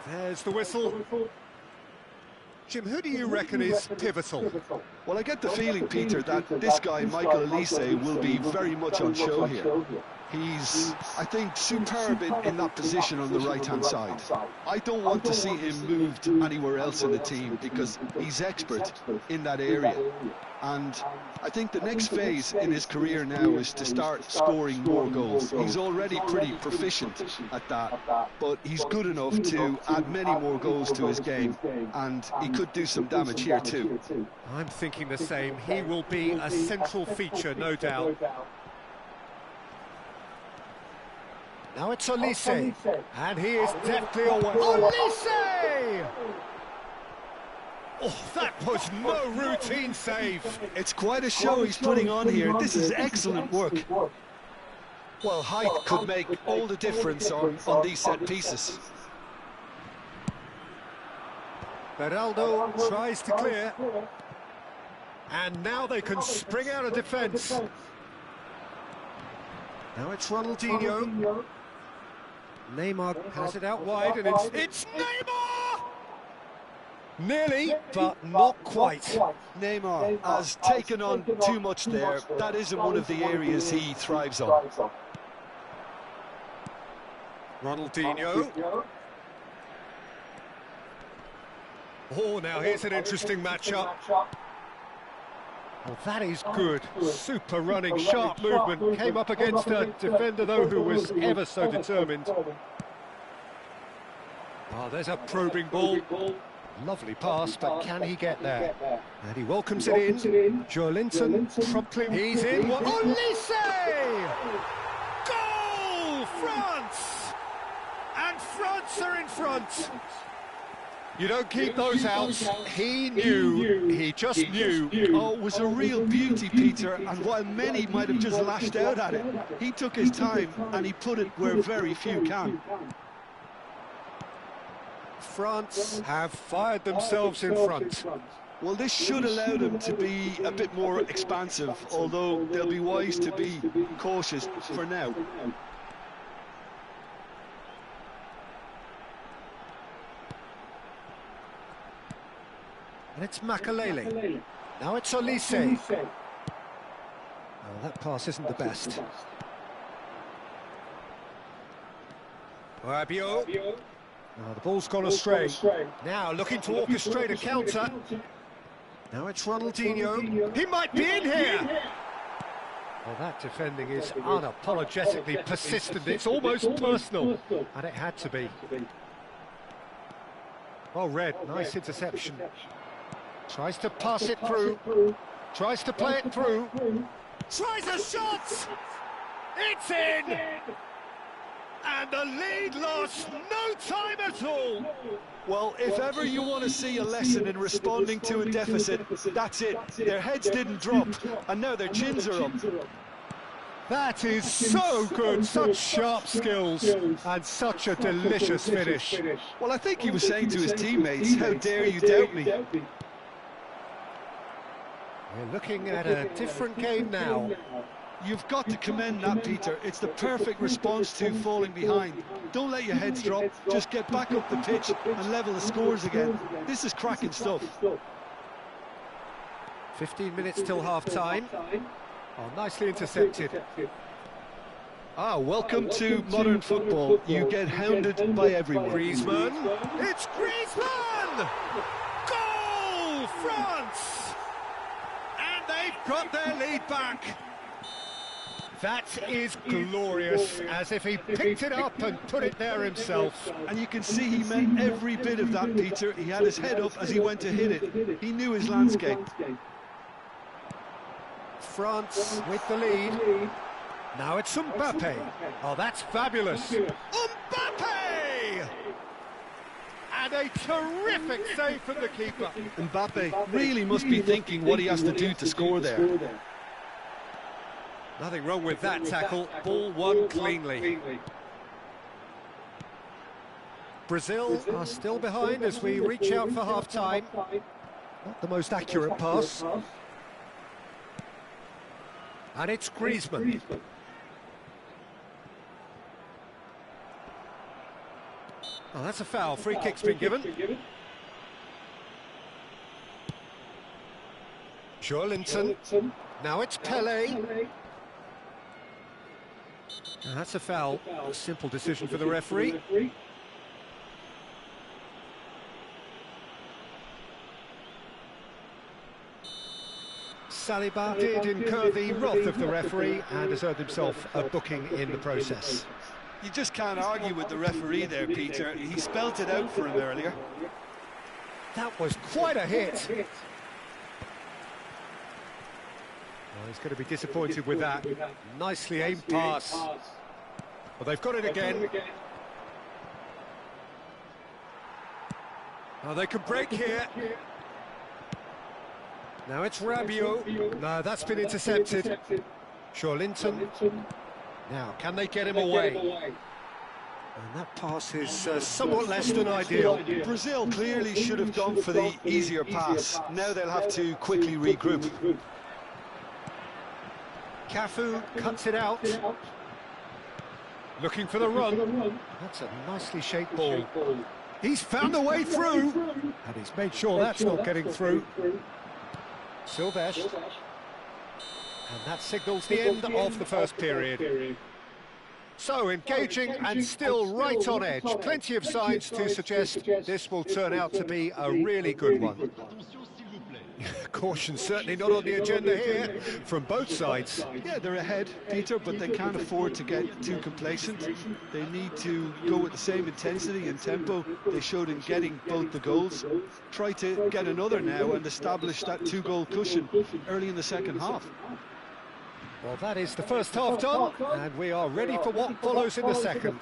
There's the whistle. Jim, who do you reckon is pivotal? Well, I get the feeling, Peter, that this guy, Michael Elise, will be very much on show here. He's, I think, superb in that position on the right-hand side. I don't want to see him moved anywhere else in the team because he's expert in that area. And I think the next phase in his career now is to start scoring more goals. He's already pretty proficient at that, but he's good enough to add many more goals to his game, and he could do some damage here too. I'm thinking the same. He will be a central feature, no doubt. Now it's Elise, and he is deftly away. Elise! Oh, that was no routine save. It's quite a show he's putting on here. This is excellent work. Well, height could make all the difference on these set pieces. Beraldo tries to clear. And now they can spring out of defence. Now it's Ronaldinho. Neymar has it out wide, and it's Neymar! Nearly, but not quite. Neymar has taken on too much there. That isn't one of the areas he thrives on. Ronaldinho. Oh, now here's an interesting matchup. Well, that is good. Super running, sharp movement. Came up against a defender, though, who was ever so determined. Oh, there's a probing ball. Lovely pass, but can he get there? And he welcomes it in. Joelinton promptly. He's in. Elise! Goal! France! And France are in front. You don't keep those outs. He knew. He just knew. Oh, it was a real beauty, Peter. And while many might have just lashed out at it, he took his time and he put it where very few can. France have fired themselves in front. Well, this should allow them to be a bit more expansive, although they'll be wise to be cautious for now. And it's Makalele. Now it's Elise. Oh, that pass isn't the best. Rabiot. Oh, the ball's gone astray. Now looking to orchestrate a counter. Now it's Ronaldinho. He might be in here! Well, that defending is unapologetically persistent. It's almost personal. And it had to be. Well read, nice interception. Tries to pass it through. Tries to play it through. Tries a shot! It's in! And the lead lost no time at all. Well, if ever you want to see a lesson in responding to a deficit, that's it. Their heads didn't drop, and now their chins are up. That is so good, such sharp skills, and such a delicious finish. Well, I think he was saying to his teammates, how dare you doubt me? We're looking at a different game now. You've got to commend that, Peter. It's the perfect response to falling behind. Don't let your heads drop, just get back up the pitch and level the scores again. This is cracking stuff. 15 minutes till half-time. Oh, nicely intercepted. Ah, welcome to modern football. You get hounded by everyone. Griezmann. It's Griezmann! Goal, France! And they've got their lead back. That is glorious, as if he picked it up and put it there himself. And you can see he meant every bit of that, Peter. He had his head up as he went to hit it. He knew his landscape. France with the lead. Now it's Mbappe. Oh, that's fabulous. Mbappe! And a terrific save from the keeper. Mbappe really must be thinking what he has to do to score there. Nothing wrong with that tackle. Ball won cleanly. Brazil are still behind as we reach out for half-time. Not the most accurate pass. And it's Griezmann. Oh, that's a foul. Free kick's been given. Linton. Now it's Pele. Oh, that's a foul. A simple decision for the referee. Saliba did incur the wrath of the referee and has earned himself a booking in the process. You just can't argue with the referee there, Peter. He spelt it out for him earlier. That was quite a hit. Well, he's going to be disappointed with that. Nicely aimed pass. Well, they've got it again. Oh, they could break here. Now it's Rabiot. No, that's been intercepted. Linton. Now, can they get him away? And that pass is somewhat less than ideal. Brazil clearly should have gone for the easier pass. Now they'll have to quickly regroup. Cafu cuts it out. Looking for the run. That's a nicely shaped ball. He's found a way through. And he's made sure that's not getting through. Silvesh. And that signals the end of the first period. So engaging and still right on edge. Plenty of signs to suggest this will turn out to be a really good one. Caution certainly not on the agenda here from both sides. Yeah, they're ahead, Peter, but they can't afford to get too complacent. They need to go with the same intensity and tempo they showed in getting both the goals. Try to get another now and establish that two-goal cushion early in the second half. Well, that is the first half done, and we are ready for what follows in the second.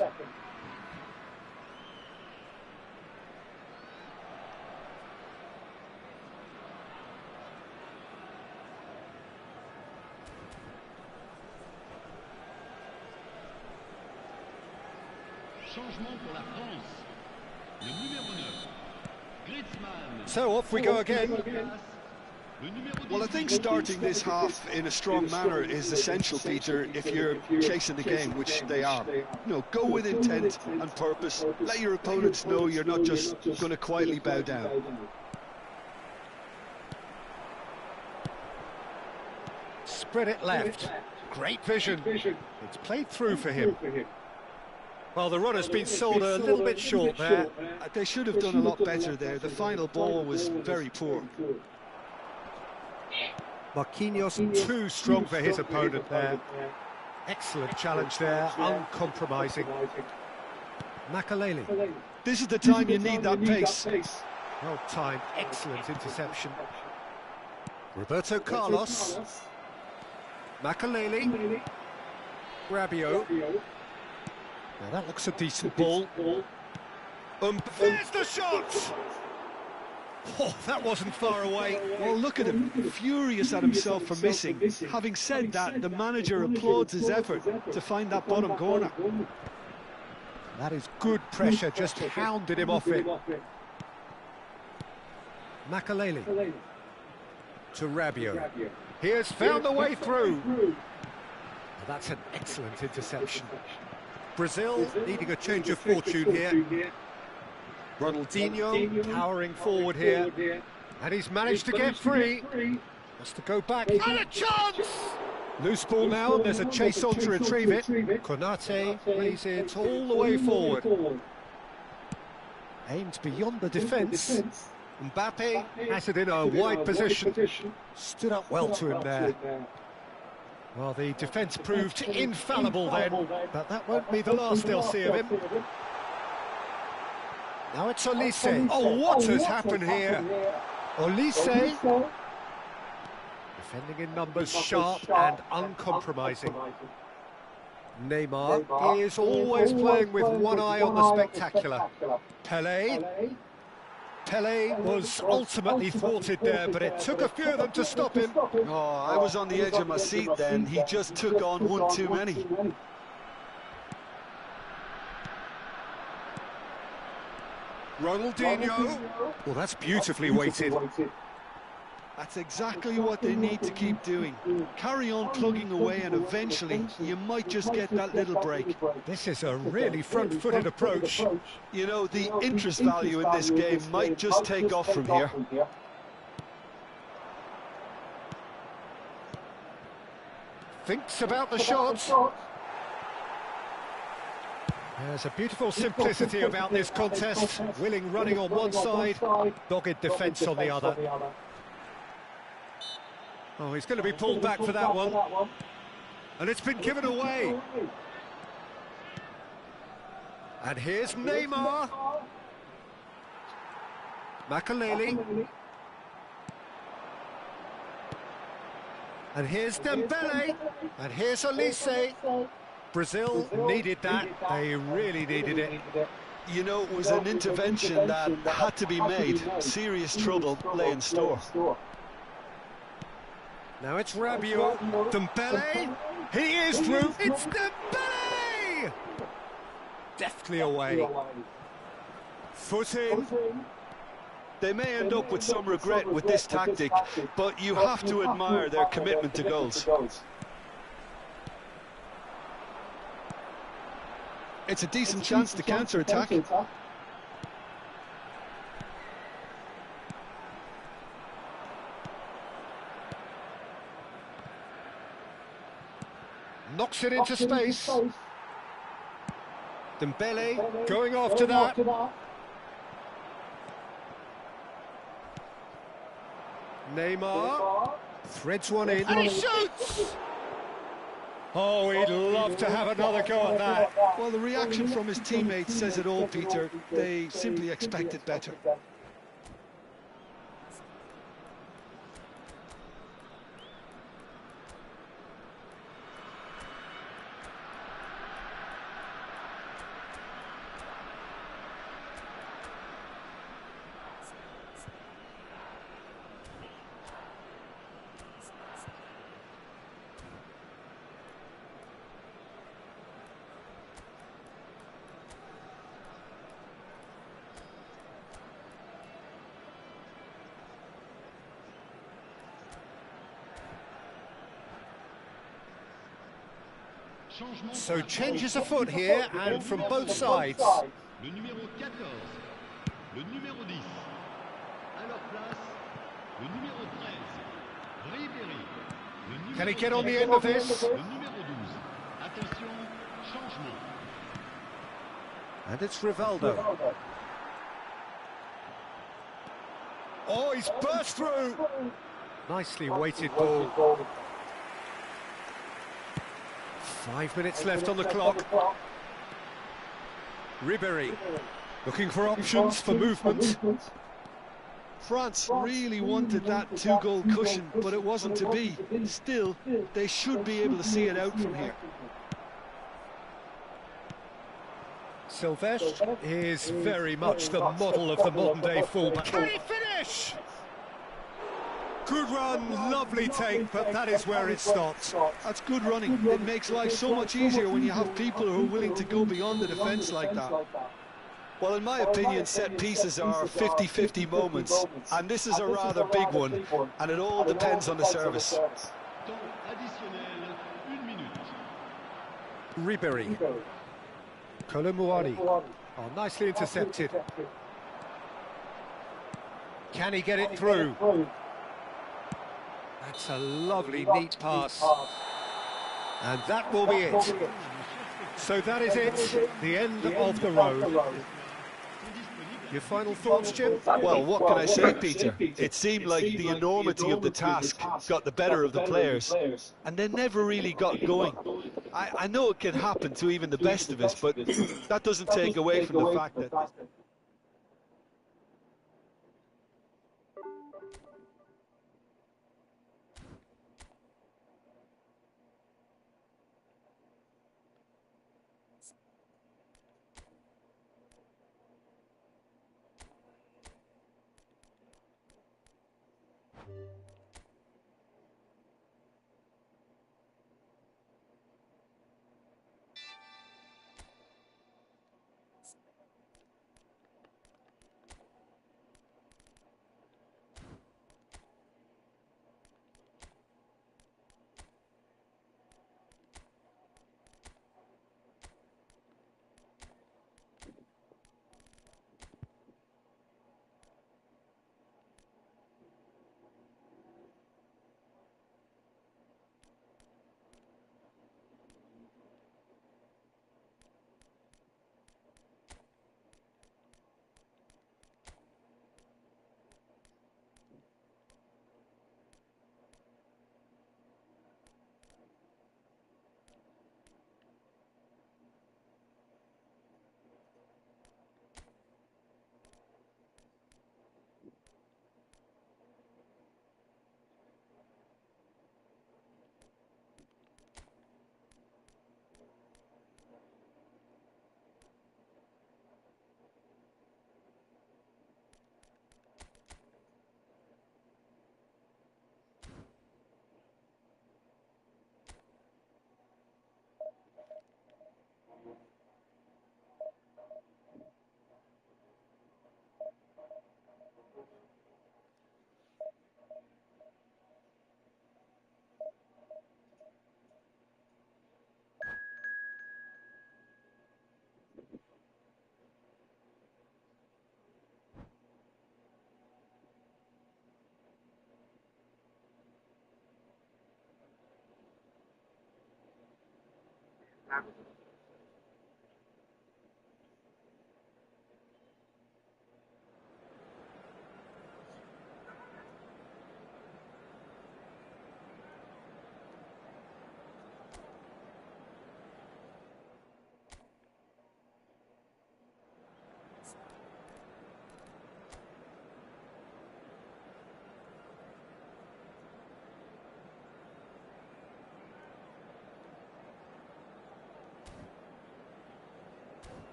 So off we go again. Well, I think starting this half in a strong manner is essential, Peter, if you're chasing the game, which they are. You know, go with intent and purpose. Let your opponents know you're not just going to quietly bow down. Spread it left. Great vision. It's played through for him. Well, the run has been sold a little bit short there. They should have done a lot better there. The final ball was very poor. Marquinhos too strong for his opponent there. Excellent challenge there, uncompromising. Makaleli. This is the time you need that pace. Well timed, excellent interception. Roberto Carlos. Makaleli. Rabiot. Now that looks a decent ball. There's the shot! Oh, that wasn't far away. Well, look at him, furious at himself for missing. Having said that, the manager applauds his effort to find that bottom corner. That is good pressure, just hounded him off it. Makaleli to Rabiot. He has found the way through. Well, that's an excellent interception. Brazil needing a change of fortune here. Ronaldinho powering forward here, and he's managed to get free. Has to go back, and a chance! Loose ball now, and there's a chase on to retrieve it. Konate plays it all the way forward. Aimed beyond the defence. Mbappe has it in a wide position. Stood up well to him there. Well, the defence proved infallible then, but that won't be the last they'll see of him. Now it's Olise. Oh, what has happened here? Olise. Defending in numbers, sharp and uncompromising. Neymar is always playing with one eye on the spectacular. Pele was ultimately thwarted there, but it took a few of them to stop him. Oh, I was on the edge of my seat then. He just took on one too many. Ronaldinho. Well, that's beautifully weighted. That's exactly what they need to keep doing. Carry on plugging away and eventually you might just get that little break. This is a really front-footed approach. You know, the interest value in this game might just take off from here. Thinks about the shot. There's a beautiful simplicity about this contest. Willing running on one side, dogged defence on the other. Oh, he's going to be pulled back for that one. And it's been given away. And here's Neymar. Makaleli. And here's Dembele. And here's Olise. Brazil needed that. They really needed it. You know, it was an intervention that had to be made. Serious trouble lay in store. Now it's Rabiot. Dembele. He is through. It's Dembele! Deftly away. Foot in. They may end up with some regret with this tactic, but you have to admire their commitment to goals. It's a decent chance to counter-attack. Knocks it into space. Dembele going after that. Neymar threads one in. And he shoots! Oh, he'd love to have another go at that. Well, the reaction from his teammates says it all, Peter. They simply expected better. So changes afoot here, and from both sides. Le numéro 14, le numéro 10. À leur place, le numéro 13, Ribéry. Can he get on the end of this? Le numéro 12. Attention, changement. And it's Rivaldo. Oh, he's burst through! Nicely weighted ball. 5 minutes left on the clock. Ribéry looking for options for movement. France really wanted that two-goal cushion, but it wasn't to be. Still, they should be able to see it out from here. Silvestre is very much the model of the modern-day fullback. Can he finish? Good run, lovely take, but that is where it stops. That's good running. It makes life so much easier when you have people who are willing to go beyond the defence like that. Well, in my opinion, set pieces are 50-50 moments, and this is a rather big one, and it all depends on the service. Temps additionnel, 1 minute. Ribéry. Colomouani. Oh, nicely intercepted. Can he get it through? That's a lovely, neat pass. And that will be it. So that is it, the end of the road. Your final thoughts, Jim? Well, what can I say, Peter? It seemed like the enormity of the task got the better of the players, and they never really got going. I know it can happen to even the best of us, but that doesn't take away from the fact that...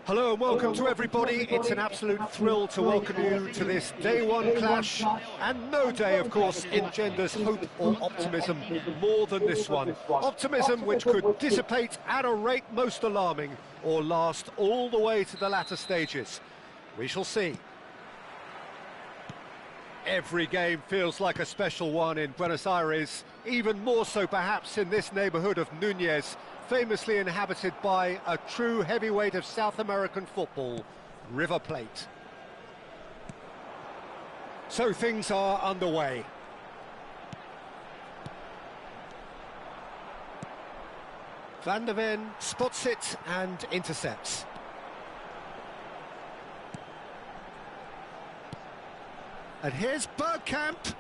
Hello and welcome to everybody. It's an absolute thrill to welcome you to this day one clash, and no day, of course, engenders hope or optimism more than this one. Optimism which could dissipate at a rate most alarming or last all the way to the latter stages. We shall see. Every game feels like a special one in Buenos Aires, even more so perhaps in this neighbourhood of Núñez, famously inhabited by a true heavyweight of South American football, River Plate. So things are underway. Van der Ven spots it and intercepts. And here's Bergkamp.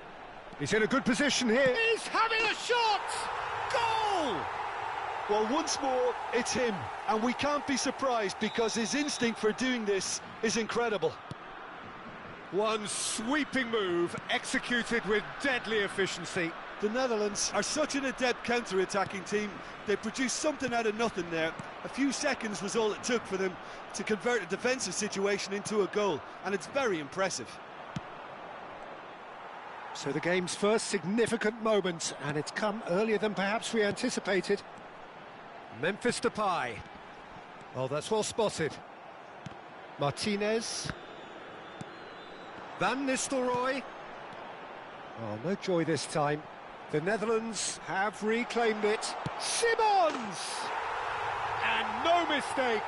He's in a good position here. He's having a shot! Goal! Well, once more, it's him, and we can't be surprised because his instinct for doing this is incredible. One sweeping move, executed with deadly efficiency. The Netherlands are such an adept counter-attacking team. They produced something out of nothing there. A few seconds was all it took for them to convert a defensive situation into a goal, and it's very impressive. So the game's first significant moment, and it's come earlier than perhaps we anticipated. Memphis Depay. Oh, that's well spotted. Martinez. Van Nistelrooy. Oh, no joy this time. The Netherlands have reclaimed it. Simons! And no mistake.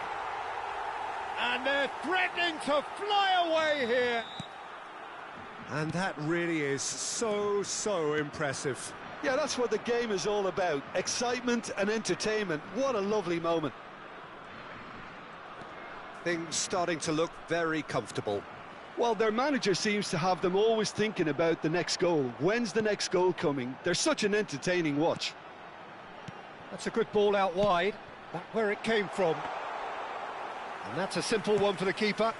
And they're threatening to fly away here. And that really is so impressive. Yeah, that's what the game is all about. Excitement and entertainment. What a lovely moment. Things starting to look very comfortable. Well, their manager seems to have them always thinking about the next goal. When's the next goal coming? They're such an entertaining watch. That's a good ball out wide. That's where it came from. And that's a simple one for the keeper.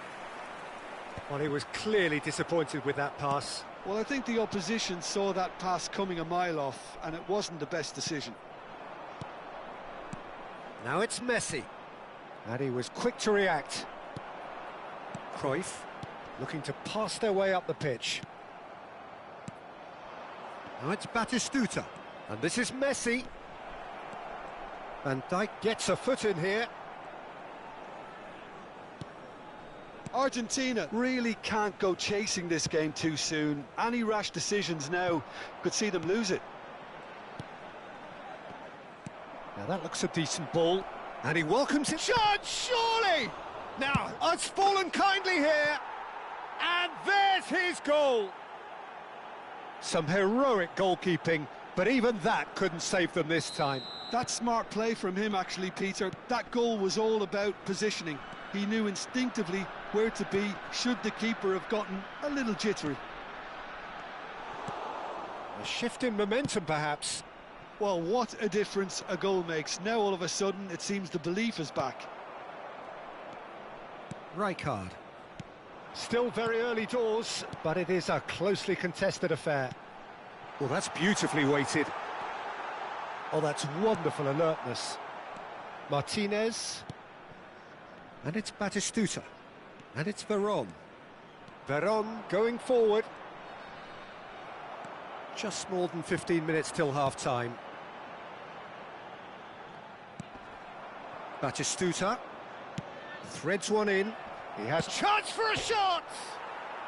Well, he was clearly disappointed with that pass. Well, I think the opposition saw that pass coming a mile off, and it wasn't the best decision. Now it's Messi. And he was quick to react. Cruyff looking to pass their way up the pitch. Now it's Batistuta. And this is Messi. Van Dijk gets a foot in here. Argentina really can't go chasing this game too soon. Any rash decisions now could see them lose it. Now that looks a decent ball, and he welcomes it. Shot, surely! Now, it's fallen kindly here, and there's his goal! Some heroic goalkeeping, but even that couldn't save them this time. That's smart play from him, actually, Peter. That goal was all about positioning. He knew instinctively where to be should the keeper have gotten a little jittery. A shift in momentum, perhaps. Well, what a difference a goal makes. Now, all of a sudden, it seems the belief is back. Rijkaard. Still very early doors, but it is a closely contested affair. Well, that's beautifully weighted. Oh, that's wonderful alertness. Martinez. And it's Batistuta. And it's Veron. Veron going forward. Just more than 15 minutes till half-time. Batistuta. Threads one in. He has chance for a shot!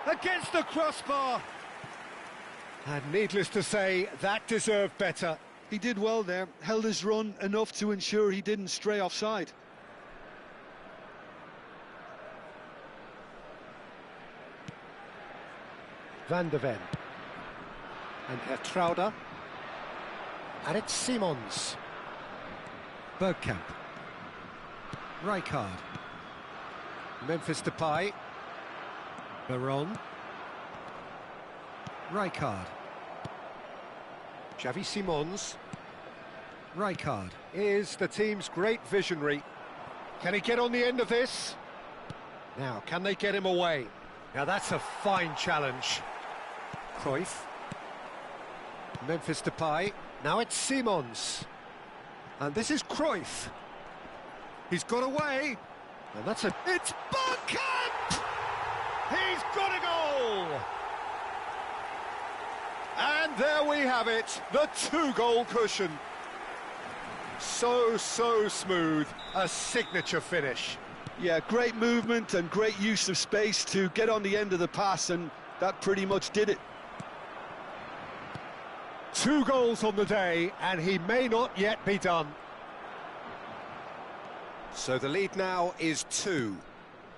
Against the crossbar. And needless to say, that deserved better. He did well there, held his run enough to ensure he didn't stray offside. Van de Ven. And Gertruida. And it's Simons. Bergkamp. Rijkaard. Memphis Depay. Veron. Rijkaard. Xavi Simons. Rijkaard is the team's great visionary. Can he get on the end of this? Now, can they get him away? Now, that's a fine challenge. Cruyff. Memphis Depay. Now it's Simons. And this is Cruyff. He's got away. And that's a... It's Bergkamp! He's got a goal! And there we have it, the two-goal cushion. So smooth, a signature finish. Yeah, great movement and great use of space to get on the end of the pass, and that pretty much did it. 2 goals on the day, and he may not yet be done. So the lead now is 2.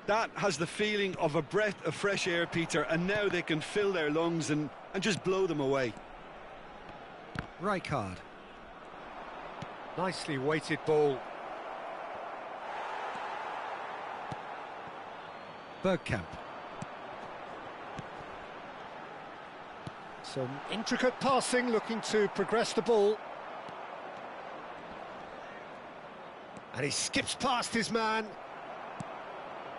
That has the feeling of a breath of fresh air, Peter, and now they can fill their lungs and just blow them away. Rijkaard. Nicely weighted ball. Bergkamp. Some intricate passing, looking to progress the ball. And he skips past his man.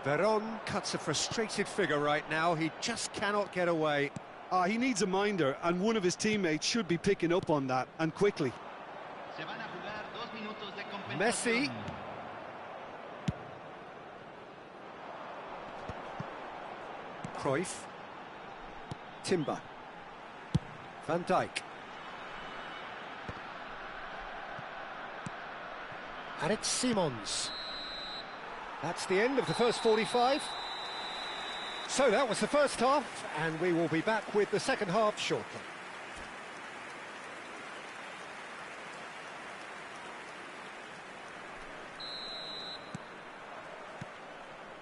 Veron cuts a frustrated figure right now. He just cannot get away. He needs a minder, and one of his teammates should be picking up on that, and quickly. Messi. Cruyff. Timber. Van Dijk. And it's Simons. That's the end of the first 45. So that was the first half, and we will be back with the second half shortly.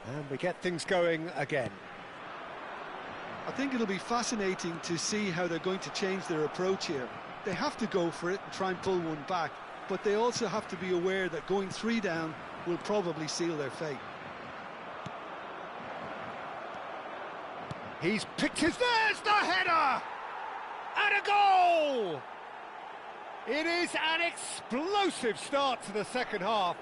And we get things going again. I think it'll be fascinating to see how they're going to change their approach here. They have to go for it and try and pull one back, but they also have to be aware that going 3 down will probably seal their fate. He's picked his... There's the header! And a goal! It is an explosive start to the second half.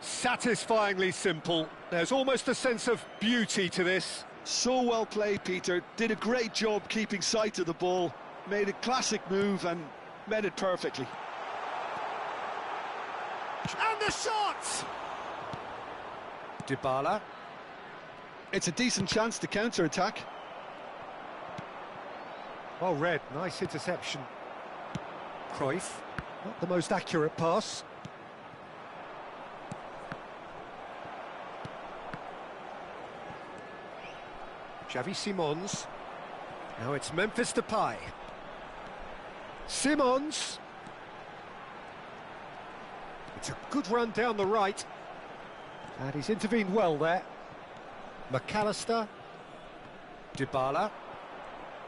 Satisfyingly simple. There's almost a sense of beauty to this. So well played, Peter. Did a great job keeping sight of the ball. Made a classic move and met it perfectly. And the shot! Dybala. It's a decent chance to counter-attack. Well read, nice interception. Cruyff, not the most accurate pass. Xavi Simons. Now it's Memphis Depay. Simons. It's a good run down the right. And he's intervened well there. McAllister. Dybala.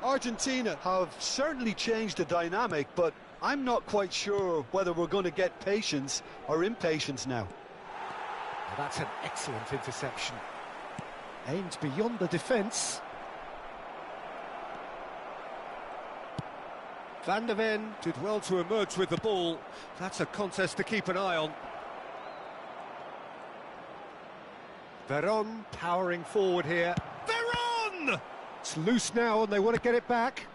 Argentina have certainly changed the dynamic, but I'm not quite sure whether we're going to get patience or impatience now. Well, that's an excellent interception. Aimed beyond the defence. Van de Ven did well to emerge with the ball. That's a contest to keep an eye on. Veron powering forward here. Veron! It's loose now and they want to get it back.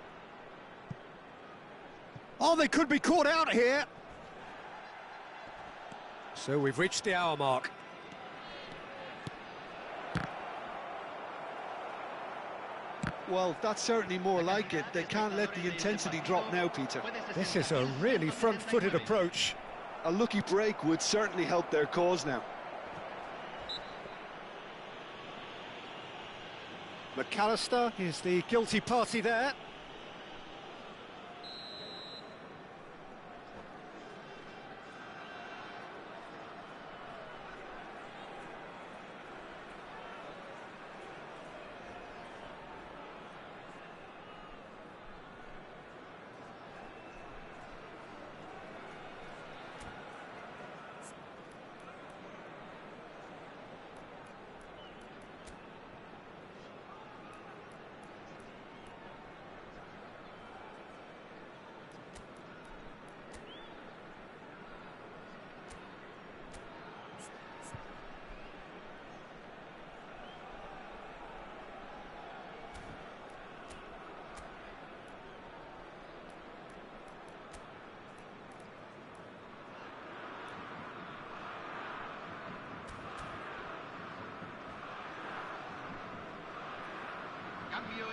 Oh, they could be caught out here. So we've reached the hour mark. Well, that's certainly more like it. They can't let the intensity drop now, Peter. This is a really front-footed approach. A lucky break would certainly help their cause now. McAllister is the guilty party there.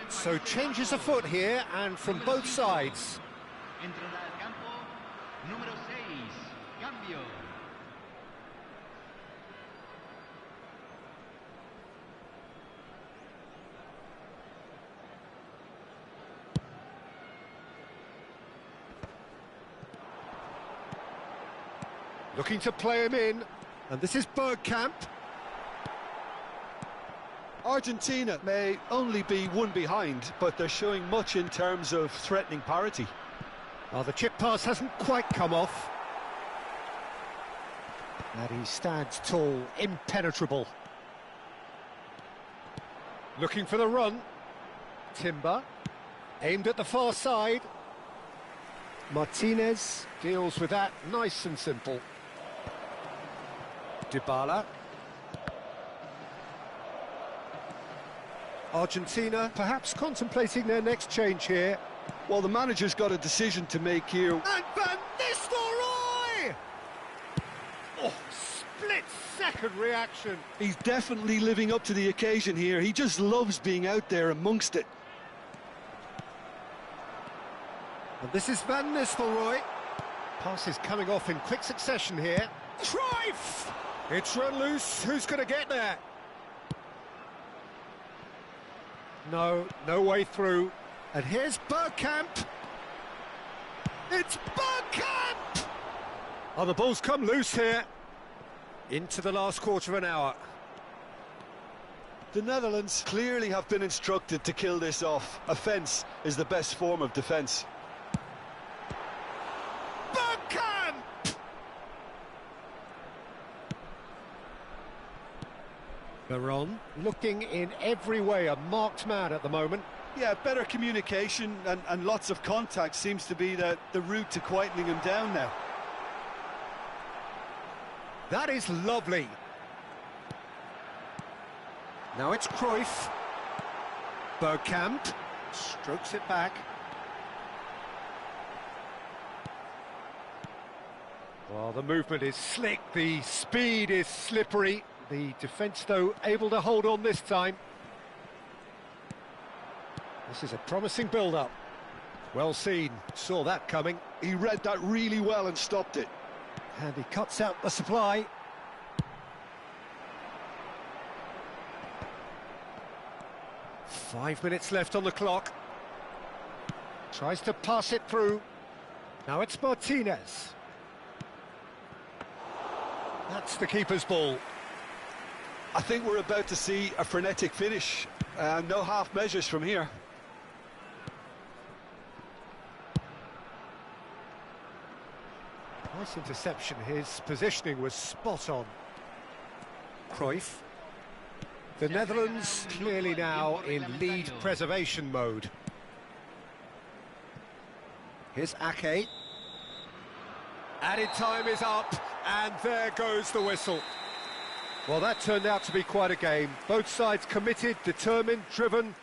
So changes afoot here, and from both sides. Entrará al campo número 6. Cambio. Looking to play him in, and this is Bergkamp. Argentina may only be one behind, but they're showing much in terms of threatening parity. Oh, the chip pass hasn't quite come off. And he stands tall, impenetrable. Looking for the run. Timber, aimed at the far side. Martinez deals with that nice and simple. Dybala. Argentina perhaps contemplating their next change here. Well, the manager's got a decision to make here. And Van Nistelrooy! Oh, split-second reaction. He's definitely living up to the occasion here. He just loves being out there amongst it. And this is Van Nistelrooy. Pass is coming off in quick succession here. Cruyff! It's run loose. Who's going to get there? No way through. And here's Bergkamp. It's Bergkamp! Oh, the ball's come loose here. Into the last quarter of an hour. The Netherlands clearly have been instructed to kill this off. Offence is the best form of defence. Bergkamp! Veron looking in every way a marked man at the moment. Yeah, better communication and lots of contact seems to be the route to quietening him down now. That is lovely. Now it's Cruyff. Bergkamp strokes it back. Well, the movement is slick, the speed is slippery. The defence, though, able to hold on this time. This is a promising build-up. Well seen, saw that coming. He read that really well and stopped it. And he cuts out the supply. Five minutes left on the clock. Tries to pass it through. Now it's Martinez. That's the keeper's ball. I think we're about to see a frenetic finish. No half measures from here. Nice interception. His positioning was spot on. Cruyff. The Netherlands clearly now in lead preservation mode. Here's Ake. Added time is up, and there goes the whistle. Well, that turned out to be quite a game. Both sides committed, determined, driven.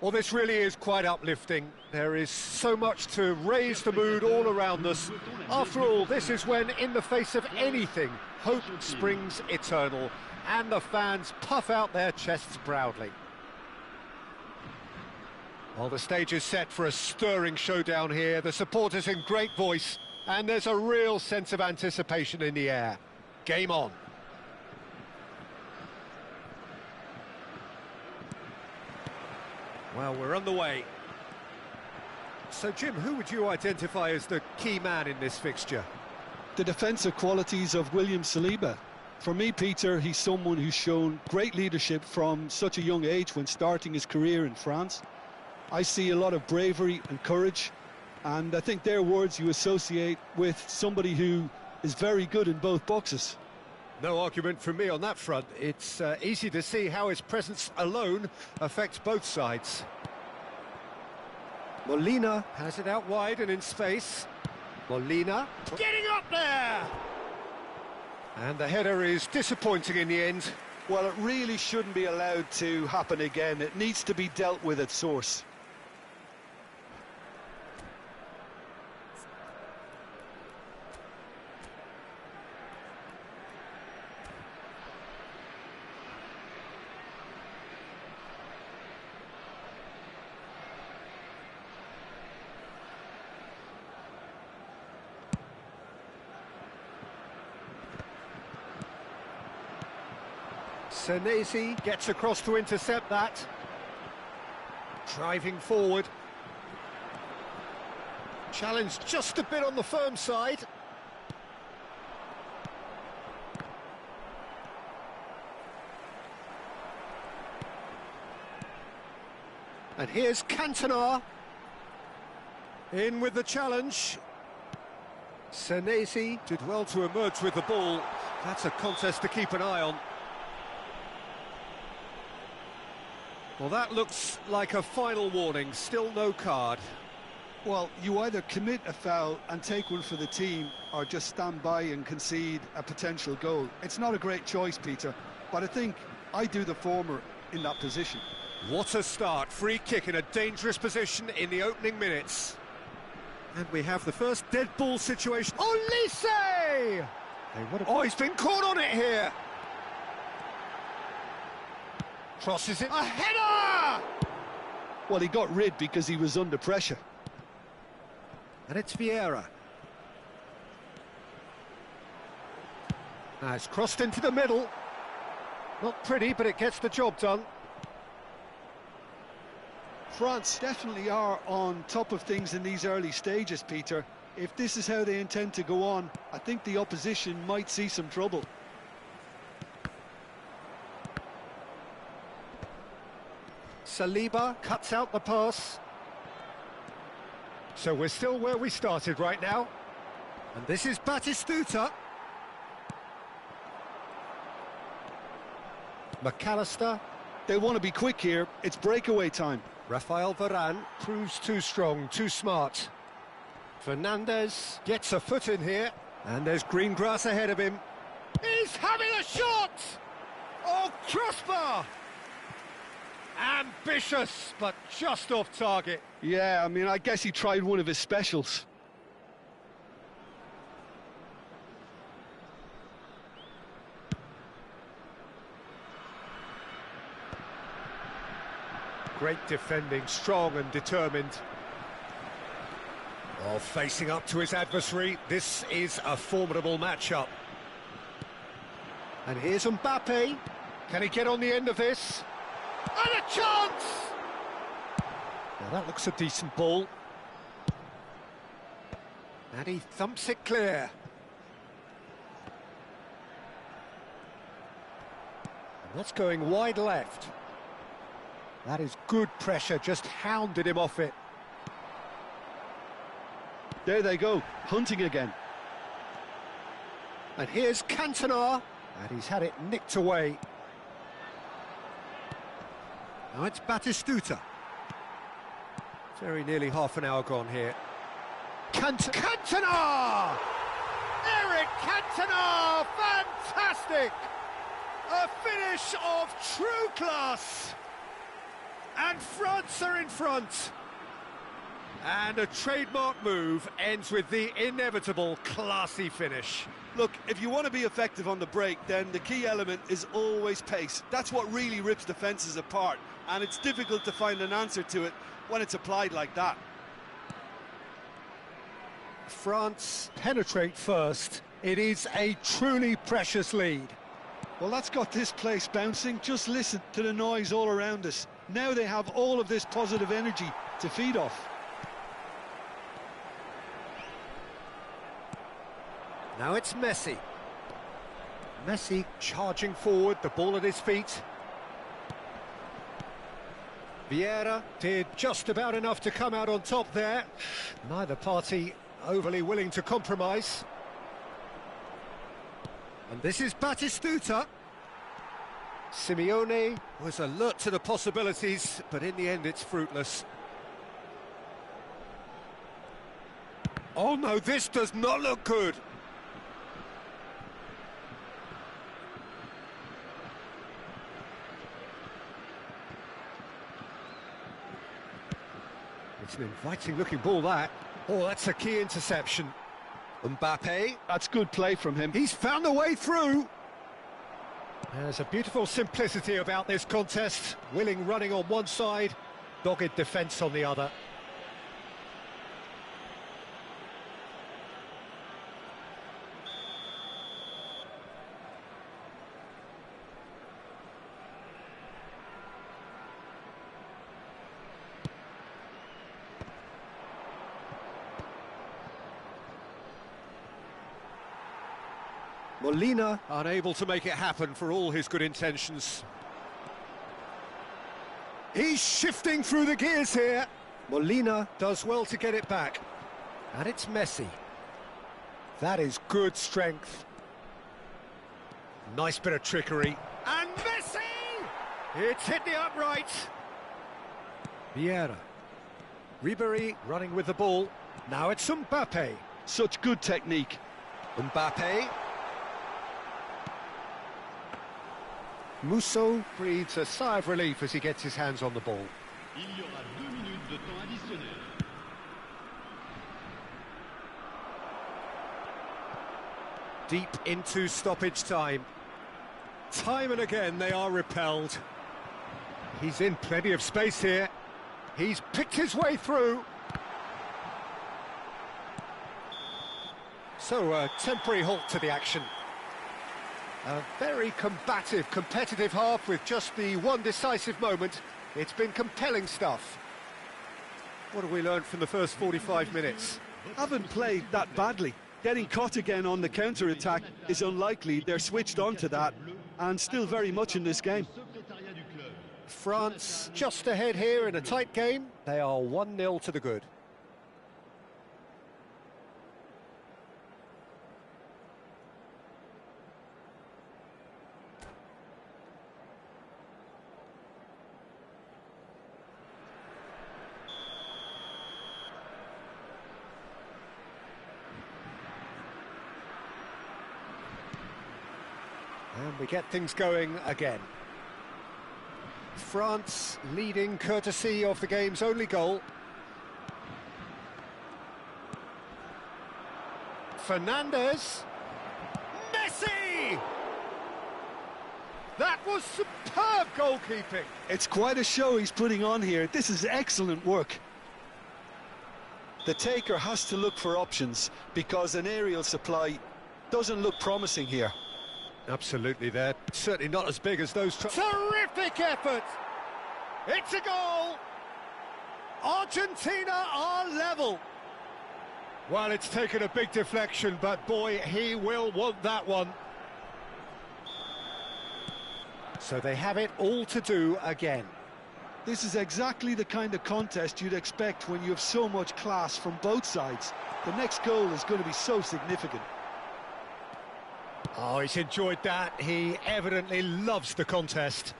Well, this really is quite uplifting. There is so much to raise the mood all around us. After all, this is when, in the face of anything, hope springs eternal, and the fans puff out their chests proudly. Well, the stage is set for a stirring showdown here. The supporters in great voice, and there's a real sense of anticipation in the air. Game on. Well, we're on the way. So, Jim, who would you identify as the key man in this fixture? The defensive qualities of William Saliba. For me, Peter, he's someone who's shown great leadership from such a young age when starting his career in France. I see a lot of bravery and courage, and I think they're words you associate with somebody who is very good in both boxes. No argument from me on that front. It's easy to see how his presence alone affects both sides. Molina has it out wide and in space. Molina getting up there! And the header is disappointing in the end. Well, it really shouldn't be allowed to happen again. It needs to be dealt with at source. Senesi gets across to intercept that. Driving forward. Challenge just a bit on the firm side. And here's Cantona. In with the challenge. Senesi did well to emerge with the ball. That's a contest to keep an eye on. Well, that looks like a final warning, still no card. Well, you either commit a foul and take one for the team, or just stand by and concede a potential goal. It's not a great choice, Peter, but I think I do the former in that position. What a start, free kick in a dangerous position in the opening minutes. And we have the first dead ball situation. Olise! Oh, he's been caught on it here. Crosses it. A header! Well, he got rid because he was under pressure. And it's Vieira. It's crossed into the middle. Not pretty, but it gets the job done. France definitely are on top of things in these early stages, Peter. If this is how they intend to go on, I think the opposition might see some trouble. Saliba cuts out the pass. So we're still where we started right now. And this is Batistuta. McAllister. They want to be quick here. It's breakaway time. Rafael Varane proves too strong, too smart. Fernandez gets a foot in here. And there's green grass ahead of him. He's having a shot! Oh, crossbar! Ambitious, but just off target. Yeah, I mean, I guess he tried one of his specials. Great defending, strong and determined. Oh, facing up to his adversary, this is a formidable matchup. And here's Mbappe. Can he get on the end of this? And a chance! Now that looks a decent ball. And he thumps it clear. And that's going wide left. That is good pressure, just hounded him off it. There they go, hunting again. And here's Cantona. And he's had it nicked away. Now it's Batistuta. Very nearly half an hour gone here. Cantona! Eric Cantona! Fantastic! A finish of true class! And France are in front. And a trademark move ends with the inevitable classy finish. Look, if you want to be effective on the break, then the key element is always pace. That's what really rips defences apart, and it's difficult to find an answer to it when it's applied like that. France penetrate first. It is a truly precious lead. Well, that's got this place bouncing. Just listen to the noise all around us. Now they have all of this positive energy to feed off. Now it's Messi. Messi charging forward, the ball at his feet. Vieira did just about enough to come out on top there. Neither party overly willing to compromise. And this is Batistuta. Simeone was alert to the possibilities, but in the end it's fruitless. Oh no, this does not look good. It's an inviting looking ball, that. Oh, that's a key interception. Mbappe. That's good play from him. He's found a way through. There's a beautiful simplicity about this contest. Willing running on one side, dogged defence on the other. Molina unable to make it happen for all his good intentions. He's shifting through the gears here. Molina does well to get it back. And it's Messi. That is good strength. Nice bit of trickery. And Messi! It's hit the upright. Vieira. Ribéry running with the ball. Now it's Mbappe. Such good technique. Mbappe. Musso breathes a sigh of relief as he gets his hands on the ball. Il y aura 2 minutes de temps additionnel. Deep into stoppage time. Time and again they are repelled. He's in plenty of space here. He's picked his way through. So a temporary halt to the action. A very combative, competitive half with just the one decisive moment. It's been compelling stuff. What have we learned from the first 45 minutes? Haven't played that badly. Getting caught again on the counter-attack is unlikely. They're switched on to that and still very much in this game. France just ahead here in a tight game. They are 1-0 to the good. And we get things going again. France leading courtesy of the game's only goal. Fernandez. Messi! That was superb goalkeeping. It's quite a show he's putting on here. This is excellent work. The taker has to look for options because an aerial supply doesn't look promising here. Absolutely, they're certainly not as big as those. Terrific effort! It's a goal! Argentina are level. Well, it's taken a big deflection, but boy, he will want that one. So they have it all to do again. This is exactly the kind of contest you'd expect when you have so much class from both sides. The next goal is going to be so significant. Oh, he's enjoyed that. He evidently loves the contest.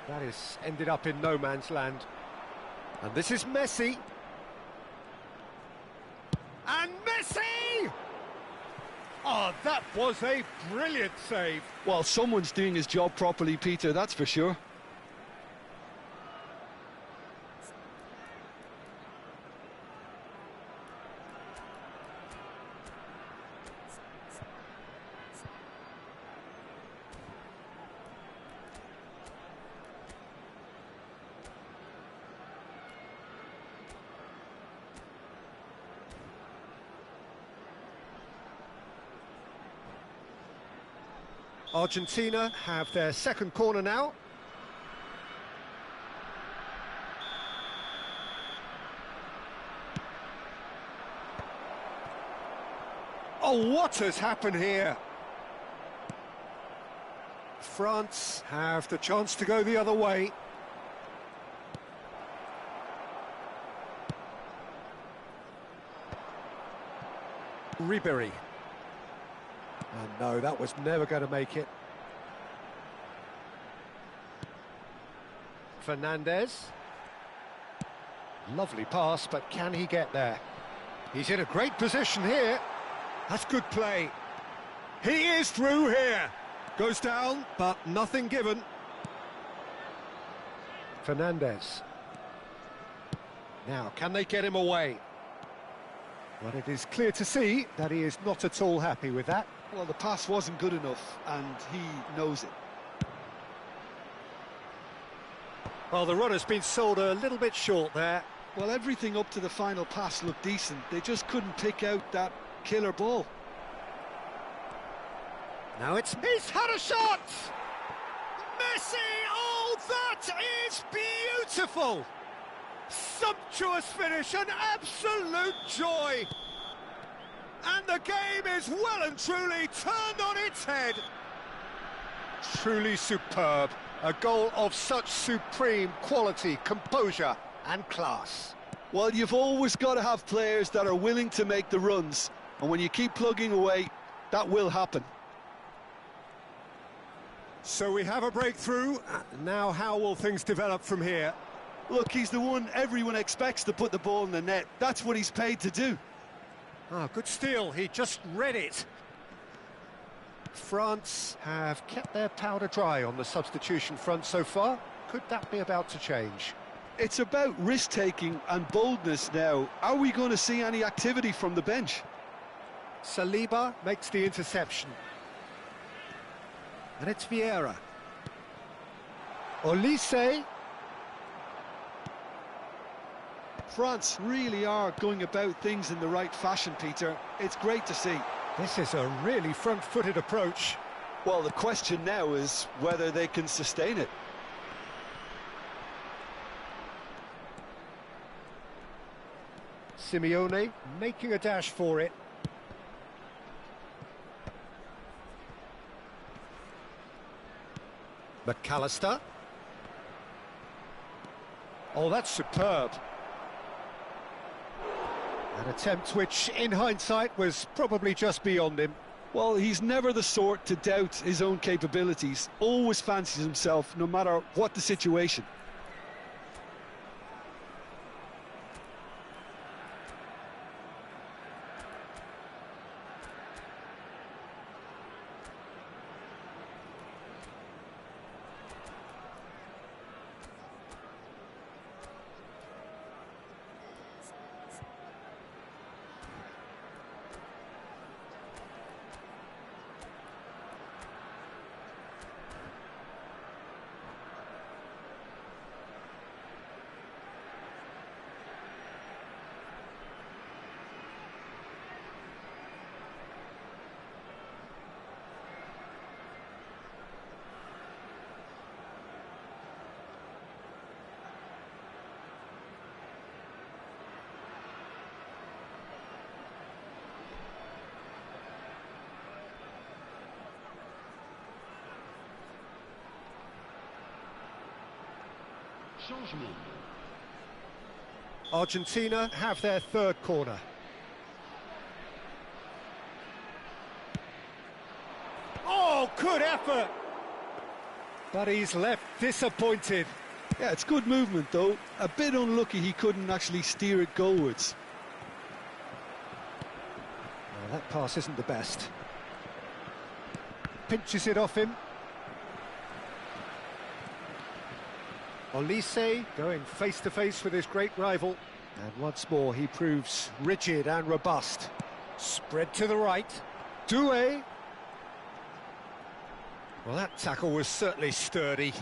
That has ended up in no man's land. And this is Messi. And Messi! Oh, Oh, that was a brilliant save. Well, someone's doing his job properly, Peter, that's for sure. Argentina have their second corner now. Oh, what has happened here? France have the chance to go the other way. Ribery. And no, that was never going to make it. Fernandez. Lovely pass, but can he get there? He's in a great position here. That's good play. He is through here. Goes down, but nothing given. Fernandez. Now, can they get him away? Well, it is clear to see that he is not at all happy with that. Well, the pass wasn't good enough, and he knows it. Well, the run has been sold a little bit short there. Well, everything up to the final pass looked decent. They just couldn't pick out that killer ball. Now he's had a shot! Messi! Oh, that is beautiful! Sumptuous finish, an absolute joy! And the game is well and truly turned on its head. Truly superb. A goal of such supreme quality, composure and class. Well, you've always got to have players that are willing to make the runs. And when you keep plugging away, that will happen. So we have a breakthrough. Now how will things develop from here? Look, he's the one everyone expects to put the ball in the net. That's what he's paid to do. Ah, good steal. He just read it. France have kept their powder dry on the substitution front so far. Could that be about to change? It's about risk-taking and boldness now. Are we going to see any activity from the bench? Saliba makes the interception. And it's Vieira. Olise. France really are going about things in the right fashion, Peter. It's great to see. This is a really front-footed approach. Well, the question now is whether they can sustain it. Simeone making a dash for it. McAllister. Oh, that's superb. An attempt which, in hindsight, was probably just beyond him. Well, he's never the sort to doubt his own capabilities. Always fancies himself, no matter what the situation. Argentina have their third corner. Oh, good effort! But he's left disappointed. Yeah, it's good movement, though. A bit unlucky he couldn't actually steer it goalwards. Well, that pass isn't the best. pinches it off him. Olise going face-to-face with his great rival. And once more he proves rigid and robust. Spread to the right. Doué. Well, that tackle was certainly sturdy.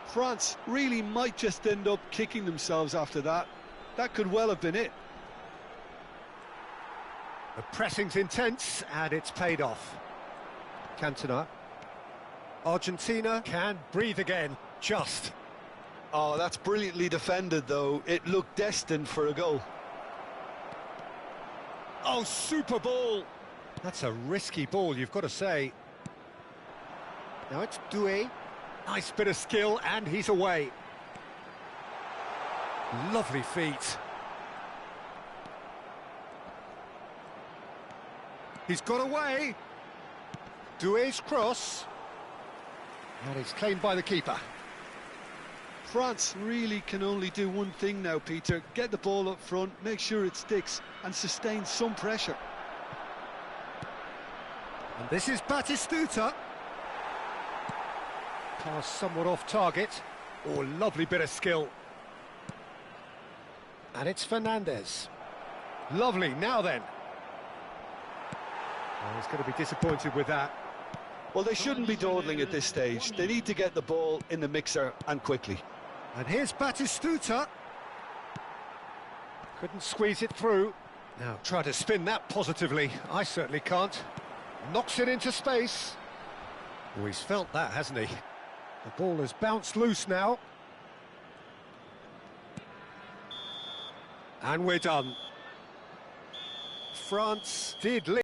France really might just end up kicking themselves after that. That could well have been it. The pressing's intense, and it's paid off. Cantona. Argentina can breathe again, just. Oh, that's brilliantly defended, though. It looked destined for a goal. Oh, super ball! That's a risky ball, you've got to say. Now it's Doué. Nice bit of skill, and he's away. Lovely feet. He's got away. Doué's cross. And it's claimed by the keeper. France really can only do one thing now, Peter. Get the ball up front, make sure it sticks, and sustain some pressure. And this is Batistuta. Pass somewhat off target. Oh, lovely bit of skill. And it's Fernandez. Lovely, now then. Oh, he's going to be disappointed with that. Well, they shouldn't be dawdling at this stage. They need to get the ball in the mixer, and quickly. And here's Batistuta. Couldn't squeeze it through. Now try to spin that positively. I certainly can't. Knocks it into space. Oh, he's felt that, hasn't he? The ball has bounced loose now. And we're done. France did lead.